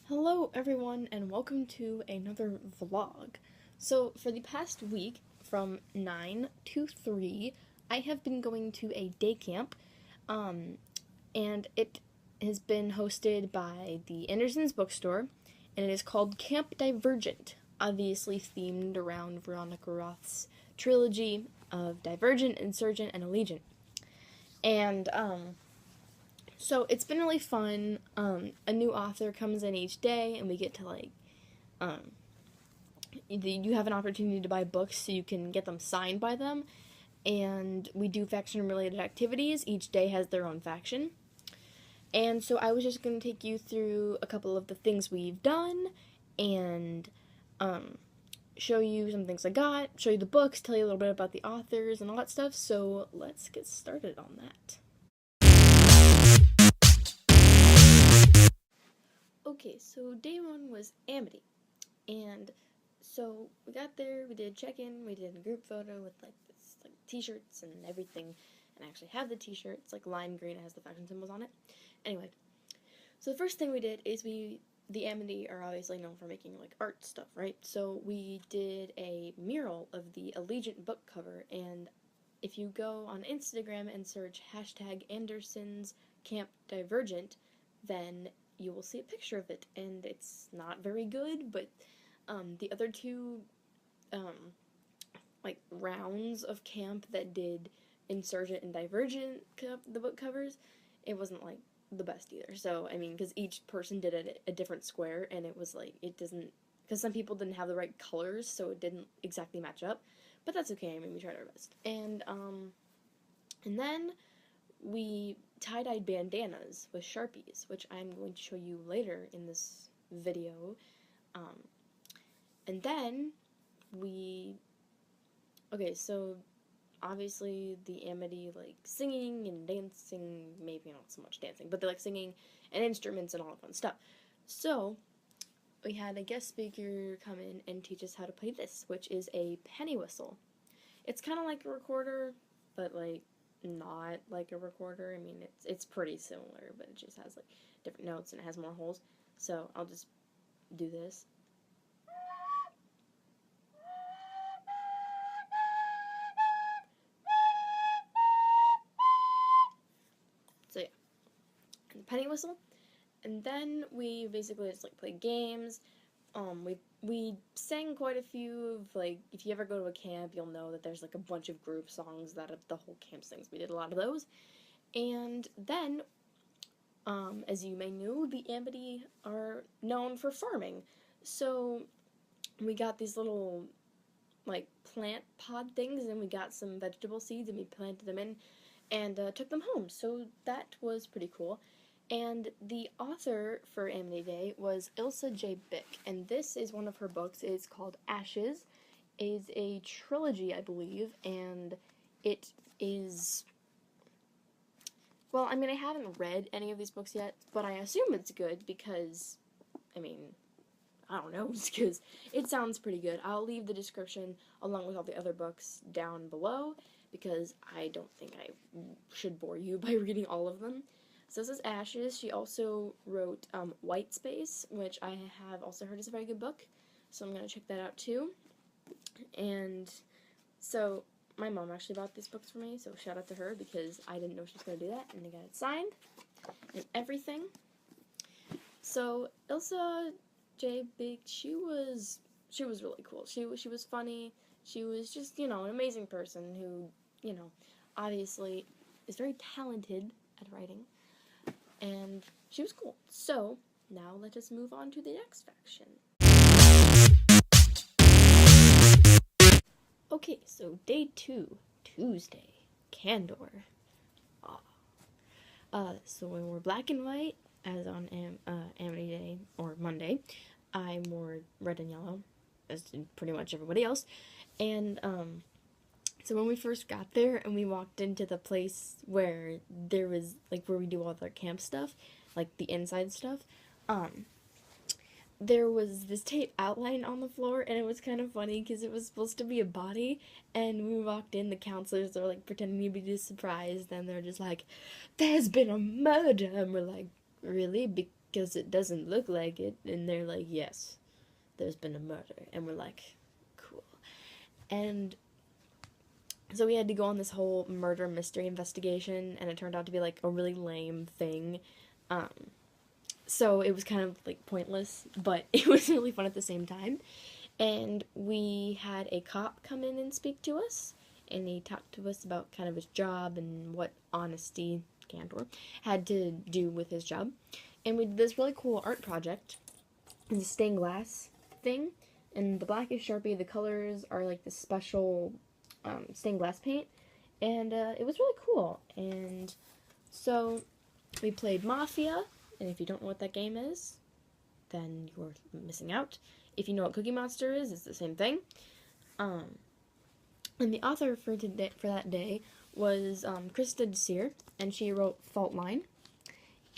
Hello everyone and welcome to another vlog. So for the past week from 9 to 3 I have been going to a day camp and it has been hosted by the Anderson's bookstore and it is called Camp Divergent, obviously themed around Veronica Roth's trilogy of Divergent, Insurgent, and Allegiant. And so it's been really fun. A new author comes in each day, and we get to you have an opportunity to buy books so you can get them signed by them. And we do faction-related activities. Each day has their own faction. And so I was just going to take you through a couple of the things we've done, and show you some things I got, show you the books, tell you a little bit about the authors and all that stuff. So let's get started on that. Okay, so day one was Amity, and so we got there, we did check-in, we did a group photo with t-shirts and everything, and I actually have the t-shirt. It's lime green, it has the faction symbols on it. Anyway, so the first thing we did is the Amity are obviously known for making art stuff, right? So we did a mural of the Allegiant book cover, and if you go on Instagram and search #Anderson's Camp Divergent, then you will see a picture of it, and it's not very good, but the other two rounds of camp that did Insurgent and Divergent, the book covers, it wasn't the best either. So I mean, because each person did a different square, and it was it doesn't, because some people didn't have the right colors, so it didn't exactly match up, but that's okay. I mean, we tried our best. And then we tie-dyed bandanas with Sharpies, which I'm going to show you later in this video. And then okay, so obviously the Amity singing and dancing, maybe not so much dancing, but they singing and instruments and all that fun stuff. So we had a guest speaker come in and teach us how to play this, which is a penny whistle. It's kind of like a recorder, but not like a recorder. I mean, it's pretty similar, but it just has different notes and it has more holes. So I'll just do this. So yeah, and the penny whistle. And then we basically just played games. We sang quite a few of if you ever go to a camp, you'll know that there's a bunch of group songs that the whole camp sings. We did a lot of those. And then as you may know, the Amity are known for farming. So we got these little plant pod things, and we got some vegetable seeds and we planted them in and took them home. So that was pretty cool. And the author for Amity Day was Ilsa J. Bick, and this is one of her books. It's called Ashes. It is a trilogy, I believe, and it is, well, I mean, I haven't read any of these books yet, but I assume it's good because, I mean, I don't know, just because it sounds pretty good. I'll leave the description along with all the other books down below, because I don't think I should bore you by reading all of them. So this is Ashes. She also wrote White Space, which I have also heard is a very good book, so I'm going to check that out too. And so my mom actually bought these books for me, so shout out to her, because I didn't know she was going to do that, and I got it signed and everything. So Ilsa J. Big, she was really cool. She was funny. She was just, an amazing person who, obviously is very talented at writing. And she was cool. So, now let us move on to the next faction. Okay, so day 2, Tuesday, Candor. So when we're black and white, as on Amity Day, or Monday, I wore red and yellow, as did pretty much everybody else. And, so when we first got there and we walked into the place where there was, where we do all of our camp stuff, the inside stuff, there was this tape outline on the floor, and it was kind of funny because it was supposed to be a body, and when we walked in, the counselors were, pretending to be surprised, and they're just there's been a murder, and we're really? because it doesn't look like it. And they're like, yes, there's been a murder. And we're like, cool. And so we had to go on this whole murder mystery investigation, and it turned out to be, like, a really lame thing. So it was kind of, like, pointless, but it was really fun at the same time. And we had a cop come in and speak to us, and he talked to us about kind of his job and what honesty, candor, had to do with his job. And we did this really cool art project. It's a stained glass thing, and the black is Sharpie, the colors are like this special stained glass paint, and it was really cool. And so we played Mafia, and if you don't know what that game is, then you're missing out. If you know what Cookie Monster is, it's the same thing. And the author for that day was Krista Desir, and she wrote Fault Line.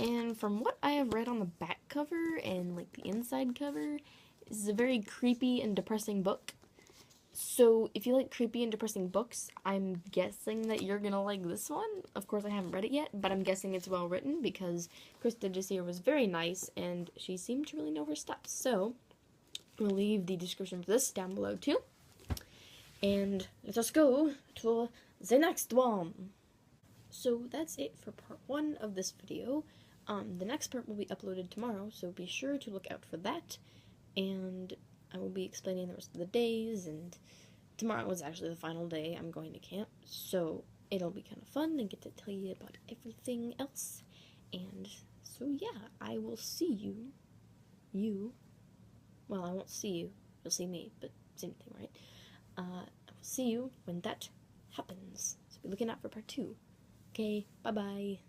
And from what I have read on the back cover and like the inside cover, this is a very creepy and depressing book. So if you like creepy and depressing books, I'm guessing that you're gonna like this one. Of course, I haven't read it yet, but I'm guessing it's well written because Krista Desir was very nice and she seemed to really know her stuff. So we'll leave the description for this down below too. And let us go to the next one. So that's it for part 1 of this video. The next part will be uploaded tomorrow, so be sure to look out for that. And I will be explaining the rest of the days, and tomorrow is actually the final day I'm going to camp, so it'll be kind of fun and get to tell you about everything else. And so yeah, I will see you. Well, I won't see you. You'll see me, but same thing, right? I will see you when that happens. So be looking out for part 2. Okay, bye-bye.